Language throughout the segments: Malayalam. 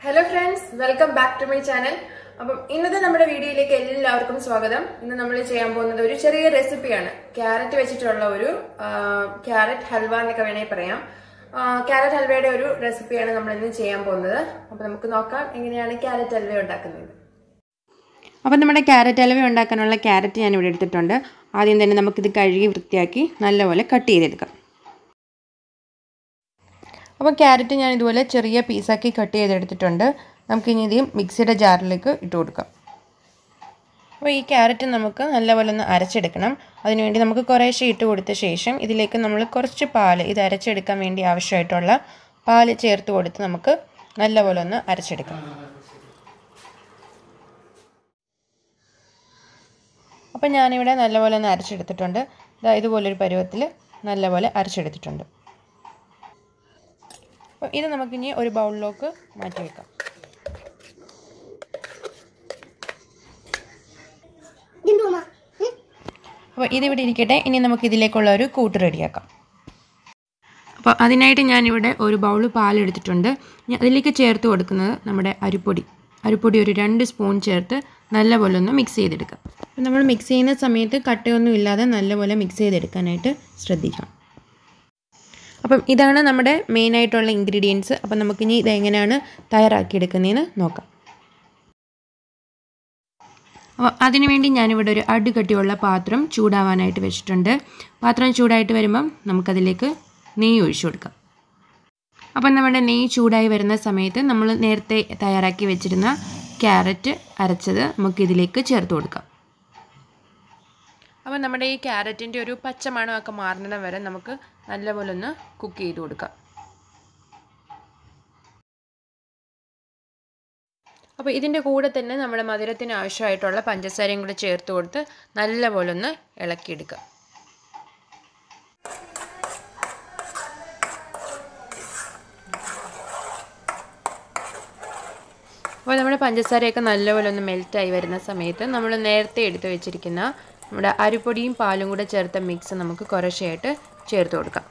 Hello friends, welcome back to my channel. ഇന്നത്തെ നമ്മുടെ വീഡിയോയിലേക്ക് എല്ലാവർക്കും സ്വാഗതം. ഇന്ന് നമ്മൾ ചെയ്യാൻ പോകുന്നത് ഒരു ചെറിയ റെസിപ്പിയാണ്. ക്യാരറ്റ് വെച്ചിട്ടുള്ള ഒരു ക്യാരറ്റ് ഹൽവ എന്നൊക്കെ വേണമെങ്കിൽ പറയാം. ക്യാരറ്റ് ഹൽവയുടെ ഒരു റെസിപ്പിയാണ് നമ്മൾ ഇന്ന് ചെയ്യാൻ പോകുന്നത്. അപ്പോൾ നമുക്ക് നോക്കാം എങ്ങനെയാണ് ക്യാരറ്റ് ഹൽവ ഉണ്ടാക്കുന്നത്. അപ്പോൾ നമ്മുടെ ക്യാരറ്റ് ഹൽവ ഉണ്ടാക്കാനുള്ള ക്യാരറ്റ് ഞാൻ ഇവിടെ എടുത്തിട്ടുണ്ട്. ആദ്യം തന്നെ നമുക്കിത് കഴുകി വൃത്തിയാക്കി നല്ലപോലെ കട്ട് ചെയ്തെടുക്കാം. അപ്പോൾ ക്യാരറ്റ് ഞാൻ ഇതുപോലെ ചെറിയ പീസാക്കി കട്ട് ചെയ്തെടുത്തിട്ടുണ്ട്. നമുക്കിനി ഇത് മിക്സിയുടെ ജാറിലേക്ക് ഇട്ട് കൊടുക്കാം. അപ്പോൾ ഈ ക്യാരറ്റ് നമുക്ക് നല്ലപോലെ ഒന്ന് അരച്ചെടുക്കണം. അതിനുവേണ്ടി നമുക്ക് കുറേശ്ശെ ഇട്ട് കൊടുത്ത ശേഷം ഇതിലേക്ക് നമ്മൾ കുറച്ച് പാൽ, ഇത് അരച്ചെടുക്കാൻ വേണ്ടി ആവശ്യമായിട്ടുള്ള പാൽ ചേർത്ത് കൊടുത്ത് നമുക്ക് നല്ലപോലെ ഒന്ന് അരച്ചെടുക്കാം. അപ്പോൾ ഞാനിവിടെ നല്ലപോലെ ഒന്ന് അരച്ചെടുത്തിട്ടുണ്ട്. ഇതുപോലൊരു പരുവത്തിൽ നല്ലപോലെ അരച്ചെടുത്തിട്ടുണ്ട്. അപ്പോൾ ഇത് നമുക്കിനി ഒരു ബൗളിലേക്ക് മാറ്റി വെക്കാം. അപ്പോൾ ഇതിവിടെ ഇരിക്കട്ടെ. ഇനി നമുക്കിതിലേക്കുള്ള ഒരു കൂട്ട് റെഡിയാക്കാം. അപ്പോൾ അതിനായിട്ട് ഞാനിവിടെ ഒരു ബൗൾ പാലെടുത്തിട്ടുണ്ട്. അതിലേക്ക് ചേർത്ത് കൊടുക്കുന്നത് നമ്മുടെ അരിപ്പൊടി ഒരു 2 സ്പൂൺ ചേർത്ത് നല്ലപോലെ ഒന്ന് മിക്സ് ചെയ്തെടുക്കാം. അപ്പോൾ നമ്മൾ മിക്സ് ചെയ്യുന്ന സമയത്ത് കട്ടയൊന്നും ഇല്ലാതെ നല്ലപോലെ മിക്സ് ചെയ്തെടുക്കാനായിട്ട് ശ്രദ്ധിക്കണം. അപ്പം ഇതാണ് നമ്മുടെ മെയിനായിട്ടുള്ള ഇൻഗ്രീഡിയൻസ്. അപ്പം നമുക്കിനി ഇതെങ്ങനെയാണ് തയ്യാറാക്കിയെടുക്കുന്നതെന്ന് നോക്കാം. അപ്പോൾ അതിനുവേണ്ടി ഞാനിവിടെ ഒരു അടികട്ടിയുള്ള പാത്രം ചൂടാവാനായിട്ട് വെച്ചിട്ടുണ്ട്. പാത്രം ചൂടായിട്ട് വരുമ്പം നമുക്കതിലേക്ക് നെയ്യ് ഒഴിച്ചു കൊടുക്കാം. അപ്പം നമ്മുടെ നെയ്യ് ചൂടായി വരുന്ന സമയത്ത് നമ്മൾ നേരത്തെ തയ്യാറാക്കി വെച്ചിരുന്ന ക്യാരറ്റ് അരച്ചത് നമുക്കിതിലേക്ക് ചേർത്ത് കൊടുക്കാം. അപ്പോൾ നമ്മുടെ ഈ ക്യാരറ്റിൻ്റെ ഒരു പച്ചമണമൊക്കെ മാറുന്നിടം വരെ നമുക്ക് നല്ലപോലെ ഒന്ന് കുക്ക് ചെയ്ത് കൊടുക്കാം. അപ്പോൾ ഇതിൻ്റെ കൂടെ തന്നെ നമ്മുടെ മധുരത്തിന് ആവശ്യമായിട്ടുള്ള പഞ്ചസാരയും കൂടെ ചേർത്ത് കൊടുത്ത് നല്ലപോലെ ഒന്ന് ഇളക്കിയെടുക്കാം. അപ്പോൾ നമ്മുടെ പഞ്ചസാരയൊക്കെ നല്ലപോലെ ഒന്ന് മെൽറ്റായി വരുന്ന സമയത്ത് നമ്മൾ നേരത്തെ എടുത്ത് വെച്ചിരിക്കുന്ന നമ്മുടെ അരിപ്പൊടിയും പാലും കൂടെ ചേർത്ത മിക്സ് നമുക്ക് കുറേശ്ശെയായിട്ട് ചേർത്ത് കൊടുക്കാം.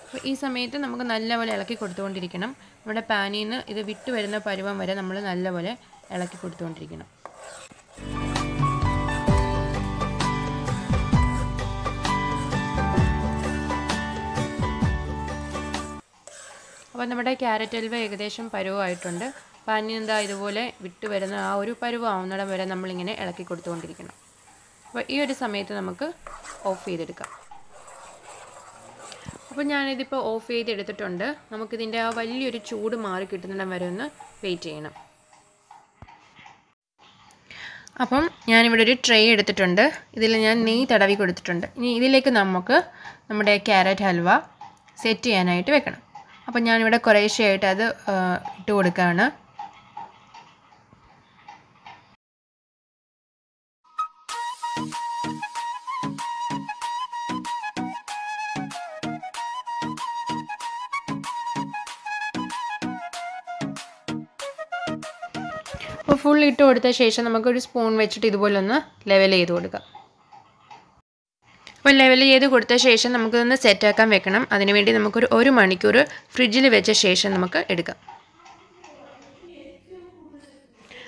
അപ്പോൾ ഈ സമയത്ത് നമുക്ക് നല്ലപോലെ ഇളക്കി കൊടുത്തുകൊണ്ടിരിക്കണം. നമ്മുടെ പാനിൽ നിന്ന് ഇത് വിട്ട് വരുന്ന പരുവം വരെ നമ്മൾ നല്ലപോലെ ഇളക്കി കൊടുത്തുകൊണ്ടിരിക്കണം. അപ്പോൾ നമ്മുടെ ക്യാരറ്റ് ഹൽവ ഏകദേശം പരുവമായിട്ടുണ്ട്. പാനിൽ നിന്ന് ഇതുപോലെ വിട്ട് വരുന്ന ആ ഒരു പരുവാവുന്നിടം വരെ നമ്മളിങ്ങനെ ഇളക്കി കൊടുത്തുകൊണ്ടിരിക്കണം. അപ്പോൾ ഈ ഒരു സമയത്ത് നമുക്ക് ഓഫ് ചെയ്തെടുക്കാം. അപ്പോൾ ഞാനിതിപ്പോൾ ഓഫ് ചെയ്തെടുത്തിട്ടുണ്ട്. നമുക്കിതിൻ്റെ ആ വലിയൊരു ചൂട് മാറി കിട്ടുന്നിടം വരെ ഒന്ന് വെയിറ്റ് ചെയ്യണം. അപ്പം ഞാനിവിടെ ഒരു ട്രേ എടുത്തിട്ടുണ്ട്. ഇതിൽ ഞാൻ നെയ്യ് തടവി കൊടുത്തിട്ടുണ്ട്. ഇനി ഇതിലേക്ക് നമുക്ക് നമ്മുടെ ക്യാരറ്റ് ഹൽവ സെറ്റ് ചെയ്യാനായിട്ട് വെക്കണം. അപ്പം ഞാനിവിടെ കുറേശ്ശെയായിട്ട് അത് ഇട്ട് കൊടുക്കുകയാണ്. അപ്പോൾ ഫുൾ ഇട്ട് കൊടുത്ത ശേഷം നമുക്കൊരു സ്പൂൺ വെച്ചിട്ട് ഇതുപോലെ ഒന്ന് ലെവൽ ചെയ്ത് കൊടുക്കാം. അപ്പോൾ ലെവൽ ചെയ്ത് കൊടുത്ത ശേഷം നമുക്കിതൊന്ന് സെറ്റാക്കാൻ വെക്കണം. അതിനുവേണ്ടി നമുക്കൊരു 1 മണിക്കൂർ ഫ്രിഡ്ജിൽ വെച്ച ശേഷം നമുക്ക് എടുക്കാം.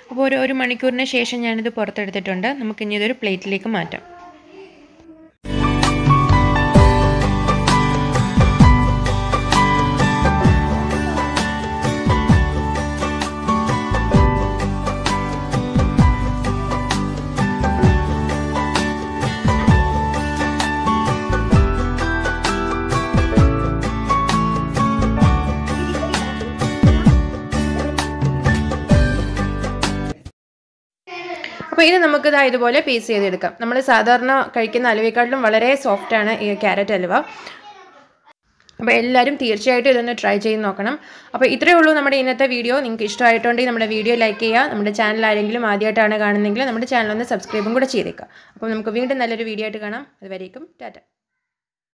അപ്പോൾ ഒരു 1 മണിക്കൂറിന് ശേഷം ഞാനിത് പുറത്തെടുത്തിട്ടുണ്ട്. നമുക്കിനി ഇതൊരു പ്ലേറ്റിലേക്ക് മാറ്റാം. അപ്പോൾ ഇത് നമുക്ക് ഇതുപോലെ പീസ് ചെയ്തെടുക്കാം. നമ്മൾ സാധാരണ കഴിക്കുന്ന ഹൽവയെക്കാട്ടിലും വളരെ സോഫ്റ്റാണ് ഈ ക്യാരറ്റ് ഹൽവ. അപ്പോൾ എല്ലാവരും തീർച്ചയായിട്ടും ഇതൊന്ന് ട്രൈ ചെയ്ത് നോക്കണം. അപ്പോൾ ഇത്രയേ ഉള്ളൂ നമ്മുടെ ഇന്നത്തെ വീഡിയോ. നിങ്ങൾക്ക് ഇഷ്ടമായിട്ടുണ്ടെങ്കിൽ നമ്മുടെ വീഡിയോ ലൈക്ക് ചെയ്യുക. നമ്മുടെ ചാനൽ ആരെങ്കിലും ആദ്യമായിട്ടാണ് കാണുന്നതെങ്കിൽ നമ്മുടെ ചാനൽ ഒന്ന് സബ്സ്ക്രൈബും കൂടെ ചെയ്തേക്കുക. അപ്പോൾ നമുക്ക് വീണ്ടും നല്ലൊരു വീഡിയോ ആയിട്ട് കാണാം. അതുവരേക്കും ടാറ്റ.